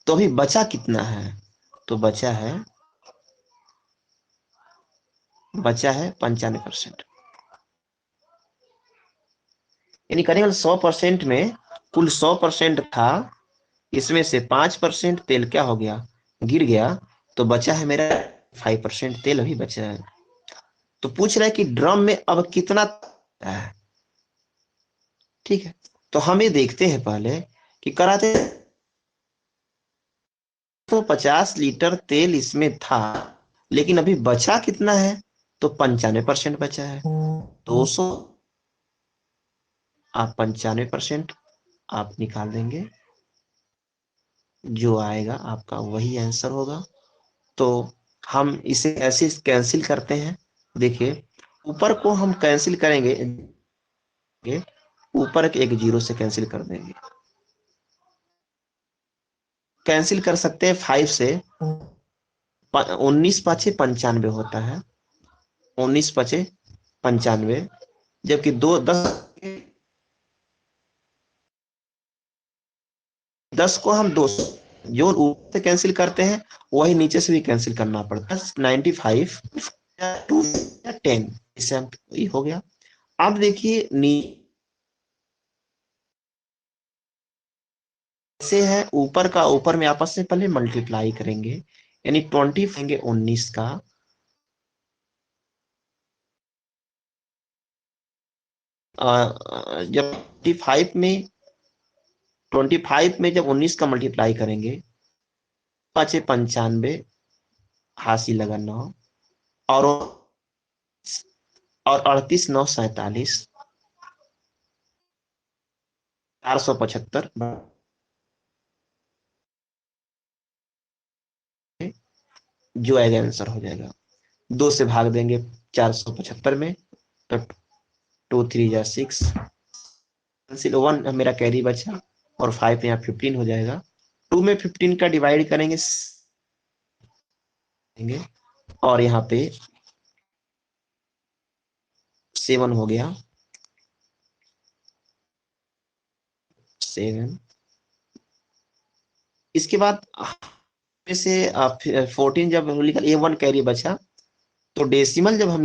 तो अभी बचा कितना है? तो बचा है 95%। यानी करीबन 100% में कुल 100% था, इसमें से 5% तेल क्या हो गया, गिर गया, तो बचा है मेरा 5% तेल अभी बचा है। तो पूछ रहा है कि ड्रम में अब कितना है। ठीक है, तो हम ये देखते हैं पहले कि कराते तो 50 लीटर तेल इसमें था, लेकिन अभी बचा कितना है, तो 95% बचा है। 200 आप 95% आप निकाल देंगे, जो आएगा आपका वही आंसर होगा। तो हम इसे ऐसे कैंसिल करते हैं। देखिए, ऊपर को हम कैंसिल करेंगे, ऊपर के एक जीरो से कैंसिल कर देंगे। कैंसिल कर सकते हैं 5 से, 19 पाछे 95 होता है, 19 पचे 95, जबकि 10 को हम 2 जो ऊपर से कैंसिल करते हैं वही नीचे से भी कैंसिल करना पड़ता है। 95 2 10, इससे हम ये हो गया। अब देखिए नीचे है, ऊपर का ऊपर में आपस में पहले मल्टीप्लाई करेंगे, यानी 20 देंगे 19 का, जब 25 में जब 19 का मल्टीप्लाई करेंगे, 5 95, हासिल लगा 9, और 38 9 47, 475 जो आएगा आंसर हो जाएगा। 2 से भाग देंगे 475 में, तो 2 3 जा 6, 1 मेरा कैरी बचा, और 5 यहाँ 15 हो जाएगा। 2 में 15 का डिवाइड करेंगे, और यहाँ पे 7 हो गया, 7। इसके बाद में से 14 जब निकल A1 कैरी बचा, तो डेसिमल जब हम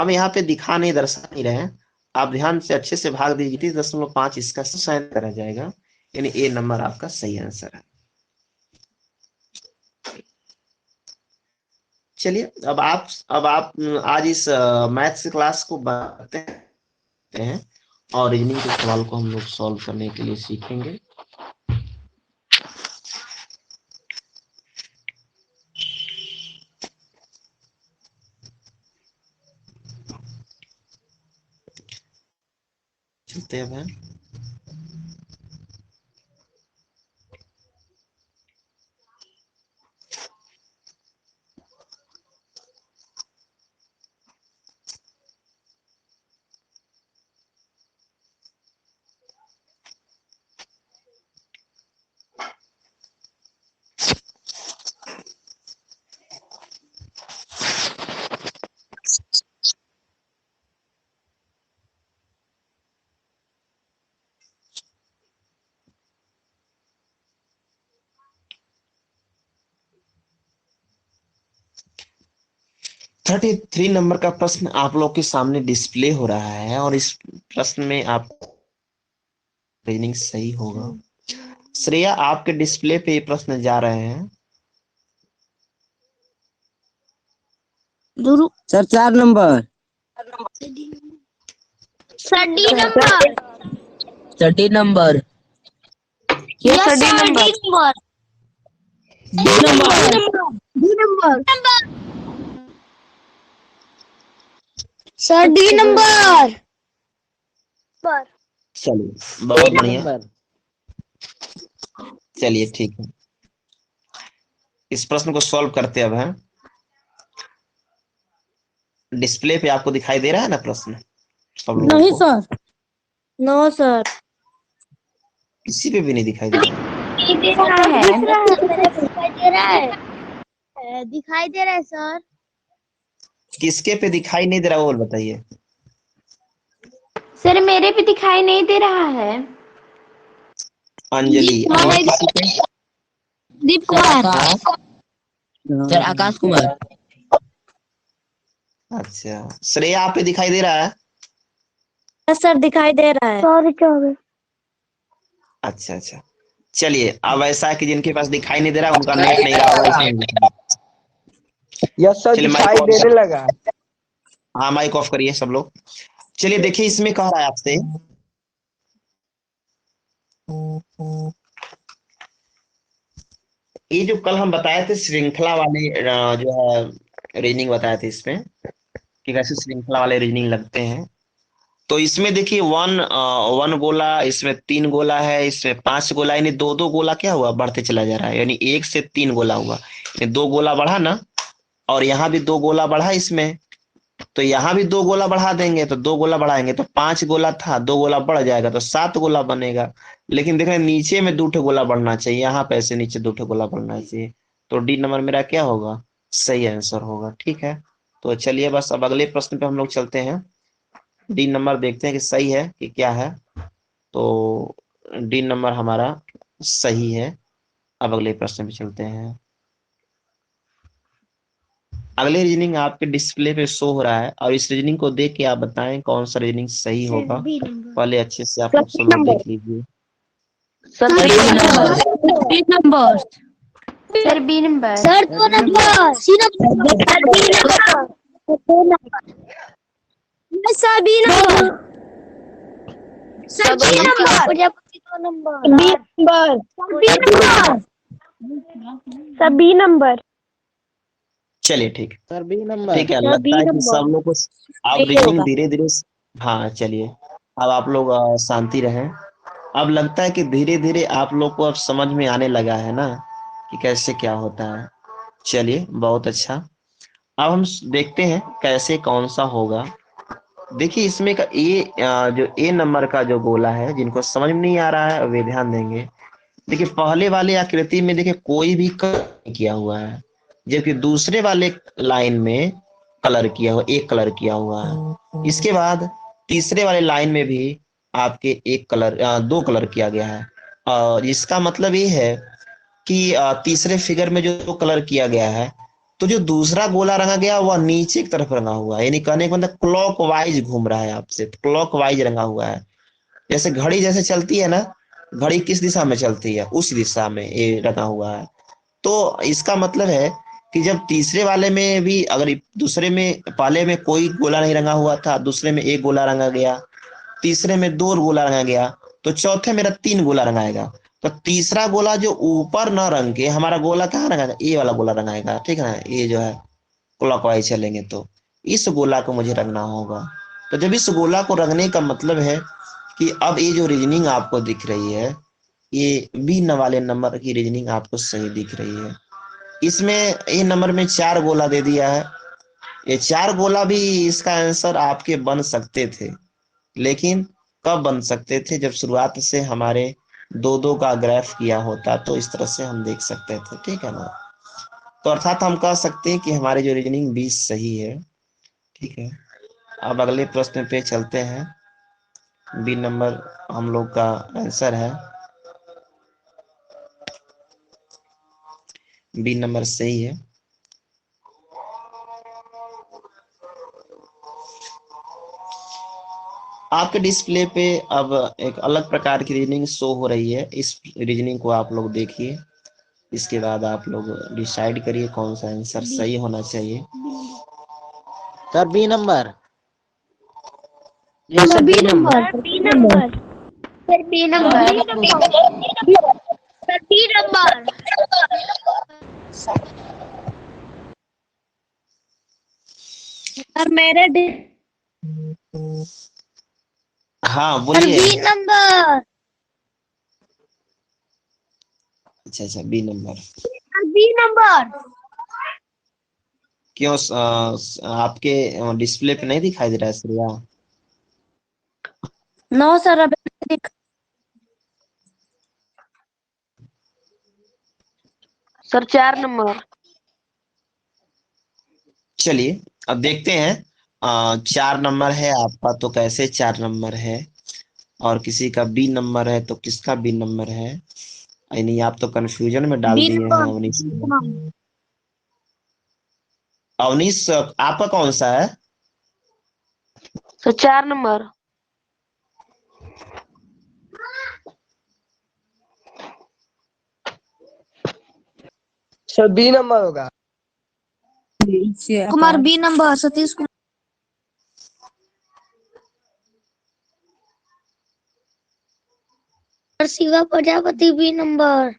यहाँ पे दिखा नहीं, दर्शा नहीं रहे हैं, आप ध्यान से अच्छे से भाग दीजिए। 30.5 इसका साइन करा जाएगा, यानी ए नंबर आपका सही आंसर है। चलिए, अब आप आज इस मैथ्स क्लास को बनाते हैं, और रीजनिंग के सवाल को हम लोग सॉल्व करने के लिए सीखेंगे। चलते हैं अब। 33 नंबर का प्रश्न आप लोग के सामने डिस्प्ले हो रहा है, और इस प्रश्न में आप रीजनिंग सही होगा। श्रेया, आपके डिस्प्ले पे ये प्रश्न जा रहे हैं। Sir 4 number. Sir D number. Sir D number. Yes yes sir D sir D number. Number. D number. Sir D number. चलिए, बहुत बढ़िया। चलिए ठीक है, इस प्रश्न को सॉल्व करते अब हैं। डिस्प्ले पे आपको दिखाई दे रहा है ना प्रश्न सब लोगों नहीं को? सर, नो सर, किसी पे भी नहीं दिखाई दे रहा है? नहीं दे रहा है। दिखाई दे रहा है, दिखाई दे रहा है सर। किसके पे दिखाई नहीं दे रहा वो बताइए। सर मेरे पे दिखाई नहीं दे रहा है। अंजलि, और किसी पे? दीप कुमार। सर आकाश कुमार। अच्छा, श्रेया आप पे दिखाई दे रहा है? सर दिखाई दे रहा है। सॉरी क्या हो गया? अच्छा अच्छा, चलिए अब ऐसा है कि जिनके पास दिखाई नहीं दे रहा उनका नेट नहीं रहा होगा इसमें। यस सर, चलिए माइक दिखाई ऑफ देने कर, लगा। हाँ माइक ऑफ करिए सब लोग। चलिए देखिए इसमें कह रहा है आपसे, ये जो कल हम बताए थे श्रृंखला वाले जो है रीजनिंग बताए थे इसमें कि कैसे श्रृंखला वाले रीजनिंग लगते हैं। तो इसमें देखिए वन गोला, इसमें 3 गोला है, इसमें 5 गोला, यानी 2-2 गोला क्या हुआ बढ़ते चला जा रहा है, यानी 1 से 3 गोला हुआ, यानी 2 गोला बढ़ा ना, और यहाँ भी 2 गोला बढ़ा इसमें, तो यहाँ भी 2 गोला बढ़ा देंगे, तो 2 गोला बढ़ाएंगे तो 5 गोला था, 2 गोला बढ़ जाएगा तो 7 गोला बनेगा। लेकिन देख रहे हैं नीचे में 2 गोला बढ़ना चाहिए, यहाँ पे ऐसे नीचे 2 गोला बढ़ना चाहिए, तो डी नंबर मेरा क्या होगा, सही आंसर होगा। ठीक है, तो चलिए बस अब अगले प्रश्न पे हम लोग चलते हैं। डी नंबर देखते हैं कि सही है कि क्या है, तो डी नंबर हमारा सही है। अब अगले प्रश्न पे चलते हैं। अगले रीजनिंग आपके डिस्प्ले पे शो हो रहा है, और इस रीजनिंग को देख के आप बताएं कौन सा रीजनिंग सही होगा। पहले अच्छे से आप लोग सब लोग देख लीजिए। Sir sir B number. B number. Sir B number. Sir 2 number. C number. Sir B number. 2 number. Sir B number. Sir B number. Prajapati 2 number. B number. Sir B number. Sir B number. चलिए ठीक, sir B number. ठीक है, sir लगता B है कि number सब लोग को अब सही रीजनिंग होगा। धीरे धीरे, हाँ चलिए अब आप लोग शांति रहें। अब लगता है कि धीरे धीरे आप लोग को अब समझ में आने लगा है ना कि कैसे क्या होता है। चलिए बहुत अच्छा, अब हम देखते हैं कैसे कौन सा होगा। देखिए इसमें का जो ए नंबर का जो गोला है, जिनको समझ में नहीं आ रहा है वे ध्यान देंगे। देखिए पहले वाले आकृति में देखिए कोई भी कलर नहीं किया हुआ है, जबकि दूसरे वाले लाइन में कलर किया हुआ, एक कलर किया हुआ है। इसके बाद तीसरे वाले लाइन में भी आपके एक कलर 2 कलर किया गया है। और इसका मतलब ये है कि तीसरे फिगर में जो कलर किया गया है, तो जो दूसरा गोला रंगा गया वह नीचे की तरफ रंगा हुआ है, यानी कहने का मतलब क्लॉक वाइज घूम रहा है आपसे, क्लॉक वाइज रंगा हुआ है। जैसे घड़ी जैसे चलती है ना, घड़ी किस दिशा में चलती है उस दिशा में ये रंगा हुआ है। तो इसका मतलब है कि जब तीसरे वाले में भी अगर दूसरे में पहले में कोई गोला नहीं रंगा हुआ था, दूसरे में एक गोला रंगा गया, तीसरे में 2 गोला रंगा गया, तो चौथे मेरा 3 गोला रंगाएगा। तो तीसरा गोला जो ऊपर न रंग के हमारा गोला कहाँ रंगाएगा, ये वाला गोला रंगाएगा। ठीक है ना, ये जो है क्लॉकवाइज चलेंगे तो इस गोला को मुझे रंगना होगा। तो जब इस गोला को रंगने का मतलब है कि अब ये जो रीजनिंग आपको दिख रही है, ये बी वाले नंबर की रीजनिंग आपको सही दिख रही है। इसमें ये नंबर में 4 गोला दे दिया है, ये 4 गोला भी इसका आंसर आपके बन सकते थे, लेकिन कब बन सकते थे, जब शुरुआत से हमारे 2-2 का ग्राफ किया होता तो इस तरह से हम देख सकते थे। ठीक है ना, तो अर्थात हम कह सकते हैं कि हमारी जो रीजनिंग 20 सही है। ठीक है, अब अगले प्रश्न पे चलते हैं। बी नंबर हम लोग का आंसर है, बी नंबर सही है। आपके डिस्प्ले पे अब एक अलग प्रकार की रीजनिंग शो हो रही है, इस रीजनिंग को आप लोग देखिए, इसके बाद आप लोग डिसाइड करिए कौन सा आंसर सही होना चाहिए। Sir B number. Sir B number. Sir B number. Sir B number. Sir B number. Sir मेरे हाँ सर बोलिए। B number. अच्छा अच्छा, B number. Sir B number. क्यों आपके डिस्प्ले पे नहीं दिखाई दे रहा है श्रेया? नो सर अभी सर 4 नंबर। चलिए अब देखते हैं, 4 नंबर है आपका तो कैसे 4 नंबर है, और किसी का बी नंबर है तो किसका बी नंबर है, यानी आप तो कंफ्यूजन में डाल बी दिए हैं अवनीश को। नंबर। अवनीश आपका कौन सा है? Sir 4 number. Sir B number होगा। Kumar B number, Satish Kumar Shiva Prajapati B number.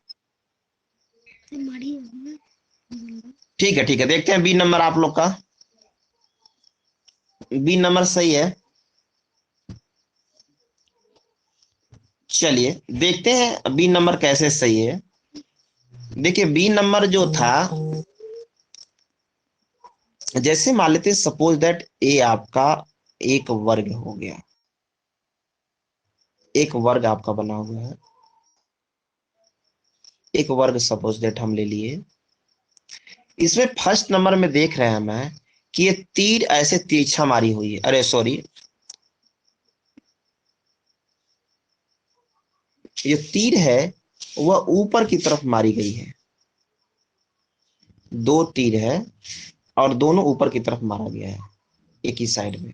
ठीक है, देखते हैं बी नंबर आप लोग का। बी नंबर सही है। चलिए देखते हैं बी नंबर कैसे सही है। देखिए बी नंबर जो था, जैसे मान लेते सपोज दैट ए आपका एक वर्ग हो गया, एक वर्ग आपका बना हुआ है, एक वर्ग सपोज दैट हम ले लिए। इसमें फर्स्ट नंबर में देख रहे हैं मैं कि ये तीर ऐसे तिरछा मारी हुई है, अरे सॉरी, ये तीर है वह ऊपर की तरफ मारी गई है। दो तीर है और दोनों ऊपर की तरफ मारा गया है एक ही साइड में।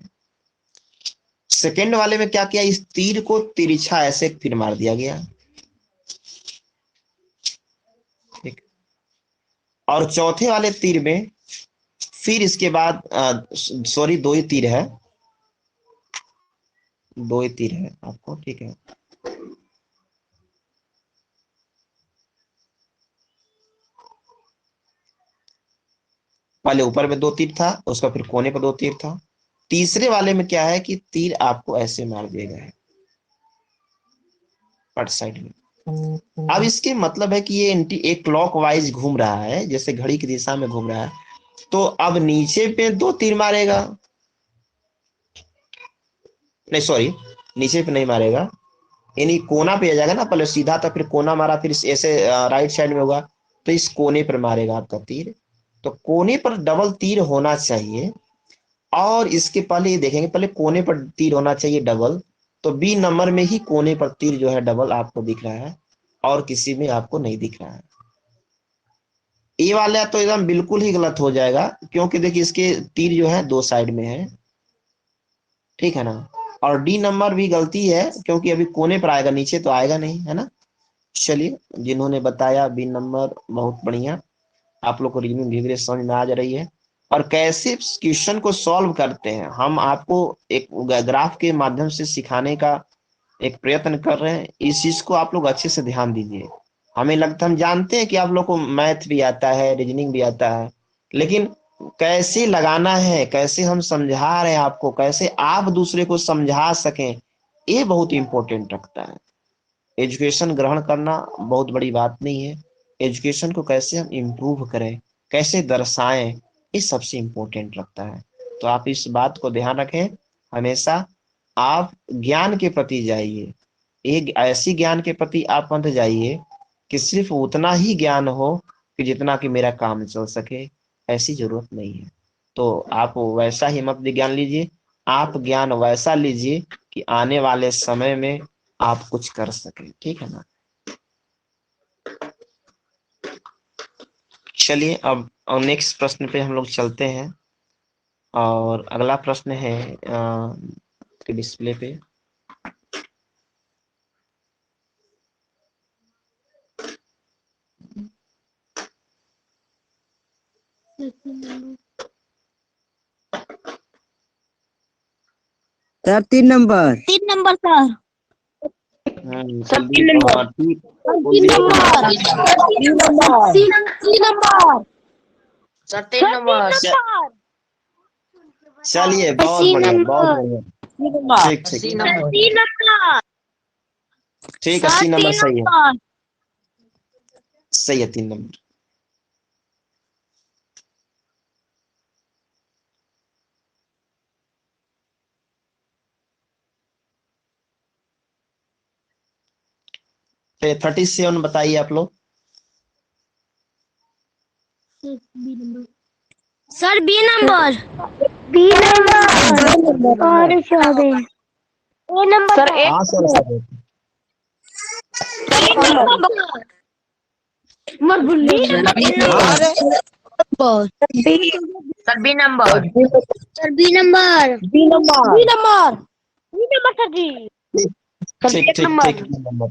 सेकेंड वाले में क्या किया, इस तीर को तिरछा ऐसे फिर मार दिया गया। ठीक। और चौथे वाले तीर में फिर इसके बाद सॉरी दो ही तीर है, दो ही तीर है आपको, ठीक है। पहले ऊपर में दो तीर था, उसका फिर कोने पर दो तीर था। तीसरे वाले में क्या है कि तीर आपको ऐसे मार दिए गए हैं पट साइड में। अब इसके मतलब है कि ये एक क्लॉक वाइज घूम रहा है, जैसे घड़ी की दिशा में घूम रहा है, तो अब नीचे पे दो तीर मारेगा, नहीं सॉरी नीचे पे नहीं मारेगा, यानी कोना पे आ जाएगा ना, पहले सीधा था फिर कोना मारा, फिर ऐसे राइट साइड में होगा, तो इस कोने पर मारेगा आपका तीर। तो कोने पर डबल तीर होना चाहिए, और इसके पहले ये देखेंगे, पहले कोने पर तीर होना चाहिए डबल, तो बी नंबर में ही कोने पर तीर जो है डबल आपको दिख रहा है, और किसी में आपको नहीं दिख रहा है। ए वाला तो एकदम बिल्कुल ही गलत हो जाएगा, क्योंकि देखिए इसके तीर जो है दो साइड में है, ठीक है ना। और डी नंबर भी गलती है, क्योंकि अभी कोने पर आएगा, नीचे तो आएगा नहीं, है ना। चलिए जिन्होंने बताया बी नंबर, बहुत बढ़िया, आप लोग को रीजनिंग धीरे धीरे समझ में आ जा रही है। और कैसे क्वेश्चन को सॉल्व करते हैं हम आपको एक ग्राफ के माध्यम से सिखाने का एक प्रयत्न कर रहे हैं। इस चीज को आप लोग अच्छे से ध्यान दीजिए। हमें लगता, हम जानते हैं कि आप लोग को मैथ भी आता है, रीजनिंग भी आता है, लेकिन कैसे लगाना है, कैसे हम समझा रहे हैं आपको, कैसे आप दूसरे को समझा सकें, ये बहुत इंपॉर्टेंट रखता है। एजुकेशन ग्रहण करना बहुत बड़ी बात नहीं है, एजुकेशन को कैसे हम इम्प्रूव करें, कैसे दर्शाएं, ये सबसे इम्पोर्टेंट लगता है। तो आप इस बात को ध्यान रखें, हमेशा आप ज्ञान के प्रति जाइए, एक ऐसी ज्ञान के प्रति आप मत जाइए कि सिर्फ उतना ही ज्ञान हो कि जितना कि मेरा काम चल सके, ऐसी जरूरत नहीं है। तो आप वैसा ही मत ज्ञान लीजिए, आप ज्ञान वैसा लीजिए कि आने वाले समय में आप कुछ कर सके, ठीक है ना। चलिए अब नेक्स्ट प्रश्न पे हम लोग चलते हैं, और अगला प्रश्न है डिस्प्ले पे। Sir 3 number. 3 number sir. Sir 3 number. ठीक। 3 नंबर। 3 नंबर। Sir 3 number. चलिए बहुत बढ़िया, बहुत बढ़िया, ठीक ठीक 3 नंबर। ठीक है, सी नंबर सही है, सही है 3 नंबर। तो 37 बताइए आप लोग। Sir B number. B number और ए नंबर सर एक हाँ सर सर मत भूलिए। Sir B number. Sir B number. B number. B number. B number sir ji. Sir ठीक एक ठीक नंबर। ठीक 2 नंबर।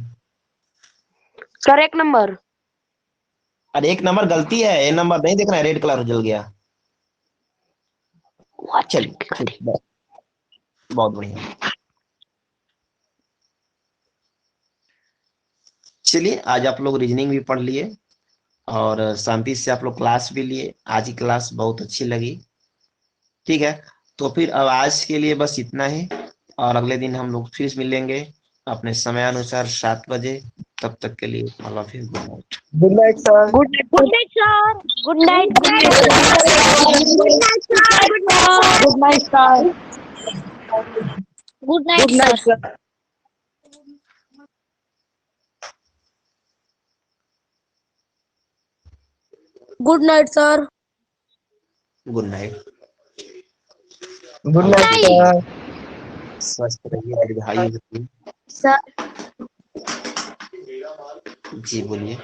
Sir 1 number. अरे एक नंबर गलती है, ये नंबर नहीं देखना है, रेड कलर जल गया। चलिए ठीक, बहुत बढ़िया। चलिए आज आप लोग रीजनिंग भी पढ़ लिए और शांति से आप लोग क्लास भी लिए। आज की क्लास बहुत अच्छी लगी। ठीक है, तो फिर अब आज के लिए बस इतना ही, और अगले दिन हम लोग फिर मिलेंगे अपने समय अनुसार 7 बजे। तब तक के लिए अल्लाह हाफिज़, good night. Good night sir. Good night good night sir. Good night. Good night sir. Good night sir. Good night sir. Good night sir. Good night. Good night sir. स्वस्थ रहिए, दीर्घायु रहिए। सर जी बोलिए।